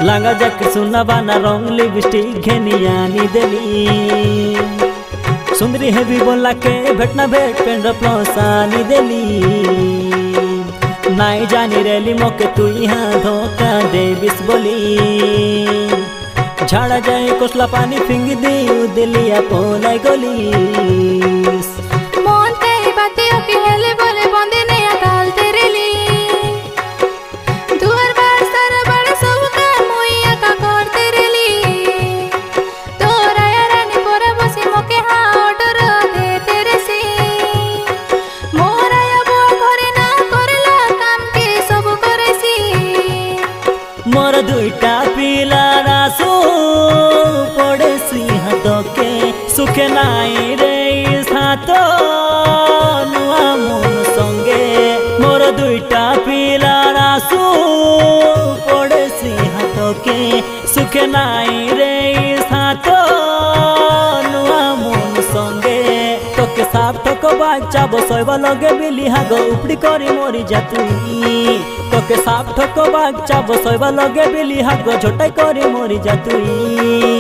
लांगा जाके सुना बाना रंग लिपस्टिक घेनियानी देली सुंदरी है भी बोला के भेटना भेट पेंड प्लसानी देली नाई जानी रेली मोके तू यहाँ धोखा देविस बोली झाड़ा जाए कोसला पानी फिंग दी दिलिया पोलाई गोली मोर दुईटा पिला रासू पड़े सी हाथ के सुखे नाई रे हाथ नुआ मन संगे मोर दुईटा पिला रासू पड़े सी हाथ के सुखे नाई रे हाथ नुआ मन संगे तोके सार्थक बाचा बसैबा लगे बिली हाग उपड़ी करी मरी जा तुई तोके सार्थक बाचा बसैबा लगे बिली हाग झोटाई करी मरी जा तुई।